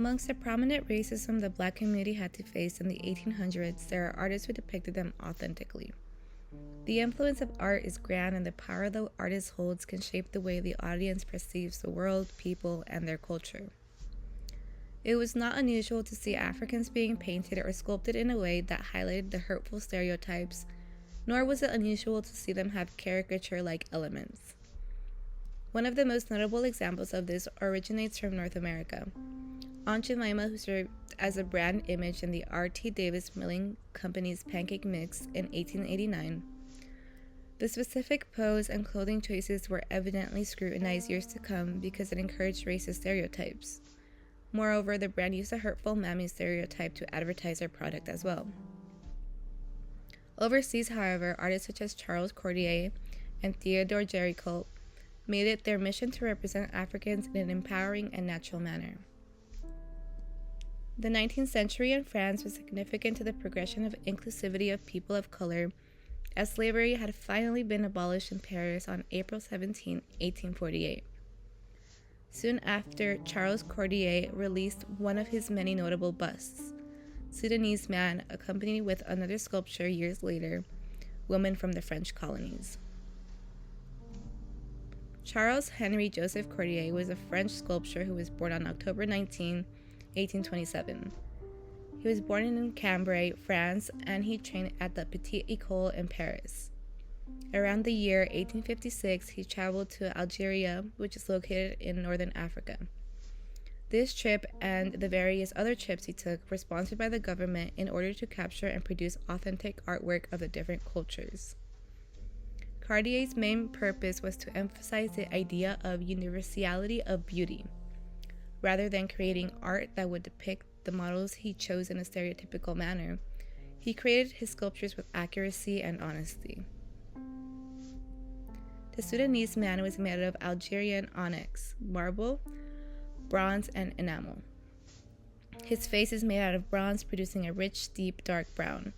Amongst the prominent racism the black community had to face in the 1800s, there are artists who depicted them authentically. The influence of art is grand, and the power the artist holds can shape the way the audience perceives the world, people, and their culture. It was not unusual to see Africans being painted or sculpted in a way that highlighted the hurtful stereotypes, nor was it unusual to see them have caricature-like elements. One of the most notable examples of this originates from North America. Aunt Jemima, who served as a brand image in the R.T. Davis Milling Company's pancake mix in 1889. The specific pose and clothing choices were evidently scrutinized years to come because it encouraged racist stereotypes. Moreover, the brand used a hurtful mammy stereotype to advertise their product as well. Overseas, however, artists such as Charles Cordier and Theodore Géricault made it their mission to represent Africans in an empowering and natural manner. The 19th century in France was significant to the progression of inclusivity of people of color, as slavery had finally been abolished in Paris on April 17, 1848. Soon after, Charles Cordier released one of his many notable busts, Sudanese Man, accompanied with another sculpture years later, Woman from the French Colonies. Charles Henry Joseph Cordier was a French sculptor who was born on October 19, 1827. He was born in Cambrai, France, and he trained at the Petite École in Paris. Around the year 1856, he traveled to Algeria, which is located in northern Africa. This trip and the various other trips he took were sponsored by the government in order to capture and produce authentic artwork of the different cultures. Cordier's main purpose was to emphasize the idea of universality of beauty, rather than creating art that would depict the models he chose in a stereotypical manner. He created his sculptures with accuracy and honesty. The Sudanese Man was made of Algerian onyx, marble, bronze, and enamel. His face is made out of bronze, producing a rich, deep, dark brown.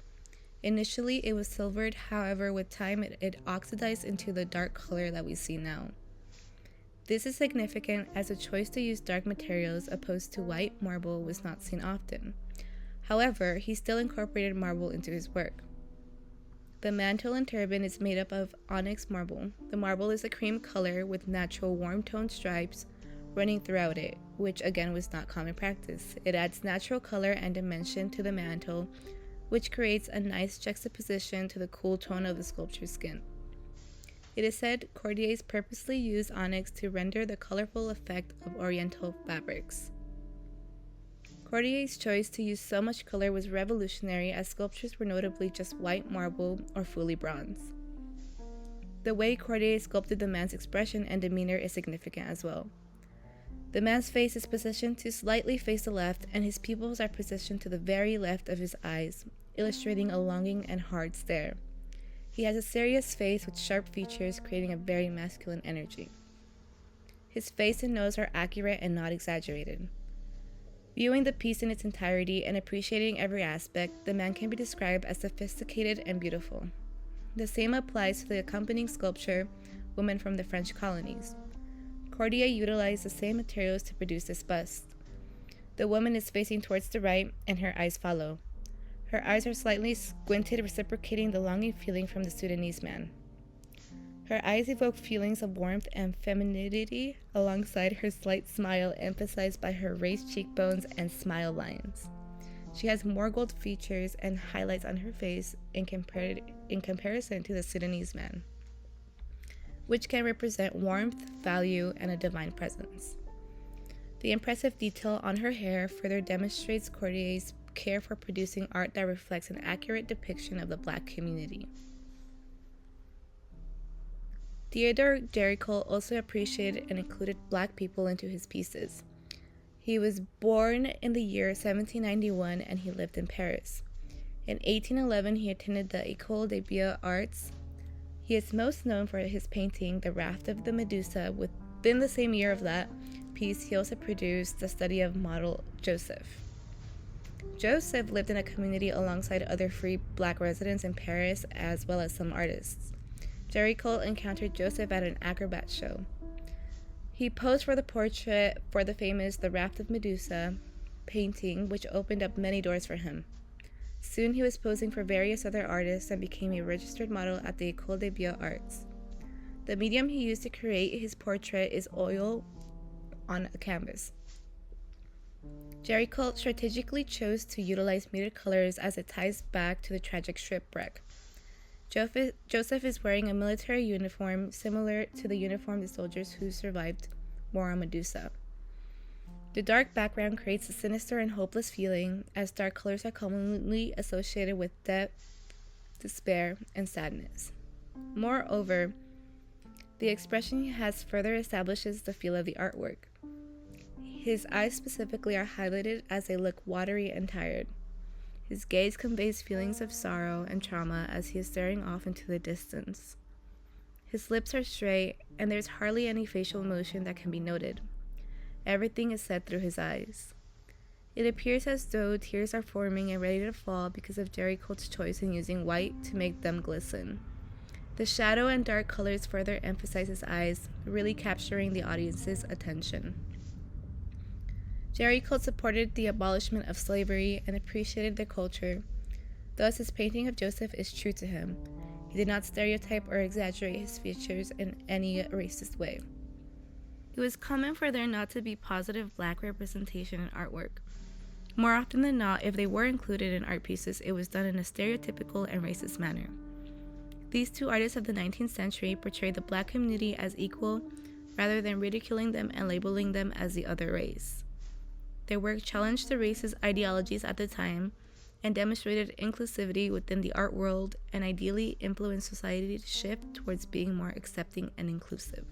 Initially, it was silvered, however, with time it oxidized into the dark color that we see now. This is significant as the choice to use dark materials opposed to white marble was not seen often. However, he still incorporated marble into his work. The mantle and turban is made up of onyx marble. The marble is a cream color with natural warm-toned stripes running throughout it, which again was not common practice. It adds natural color and dimension to the mantle, which creates a nice juxtaposition to the cool tone of the sculpture's skin. It is said Cordiers purposely used onyx to render the colorful effect of oriental fabrics. Cordier's choice to use so much color was revolutionary, as sculptures were notably just white marble or fully bronze. The way Cordier sculpted the man's expression and demeanor is significant as well. The man's face is positioned to slightly face the left, and his pupils are positioned to the very left of his eyes, illustrating a longing and hard stare. He has a serious face with sharp features, creating a very masculine energy. His face and nose are accurate and not exaggerated. Viewing the piece in its entirety and appreciating every aspect, the man can be described as sophisticated and beautiful. The same applies to the accompanying sculpture, Woman from the French Colonies. Cordier utilized the same materials to produce this bust. The woman is facing towards the right, and her eyes follow. Her eyes are slightly squinted, reciprocating the longing feeling from the Sudanese man. Her eyes evoke feelings of warmth and femininity alongside her slight smile, emphasized by her raised cheekbones and smile lines. She has more gold features and highlights on her face in comparison to the Sudanese man, which can represent warmth, value, and a divine presence. The impressive detail on her hair further demonstrates Cordier's care for producing art that reflects an accurate depiction of the Black community. Theodore Géricault also appreciated and included Black people into his pieces. He was born in the year 1791 and he lived in Paris. In 1811, he attended the École des Beaux-Arts. He is most known for his painting, The Raft of the Medusa. Within the same year of that piece, he also produced the study of model Joseph. Joseph lived in a community alongside other free Black residents in Paris, as well as some artists. Géricault encountered Joseph at an acrobat show. He posed for the portrait for the famous The Raft of Medusa. painting, which opened up many doors for him. Soon he was posing for various other artists and became a registered model at the École des Beaux-Arts. The medium he used to create his portrait is oil on a canvas. Géricault strategically chose to utilize muted colors as it ties back to the tragic shipwreck. Joseph is wearing a military uniform similar to the uniform the soldiers who survived wore on Medusa. The dark background creates a sinister and hopeless feeling, as dark colors are commonly associated with death, despair, and sadness. Moreover, the expression he has further establishes the feel of the artwork. His eyes specifically are highlighted as they look watery and tired. His gaze conveys feelings of sorrow and trauma as he is staring off into the distance. His lips are straight, and there's hardly any facial emotion that can be noted. Everything is said through his eyes. It appears as though tears are forming and ready to fall because of Géricault's choice in using white to make them glisten. The shadow and dark colors further emphasize his eyes, really capturing the audience's attention. Géricault supported the abolishment of slavery and appreciated their culture. Thus, his painting of Joseph is true to him. He did not stereotype or exaggerate his features in any racist way. It was common for there not to be positive black representation in artwork. More often than not, if they were included in art pieces, it was done in a stereotypical and racist manner. These two artists of the 19th century portrayed the black community as equal rather than ridiculing them and labeling them as the other race. Their work challenged the race's ideologies at the time and demonstrated inclusivity within the art world and ideally influenced society to shift towards being more accepting and inclusive.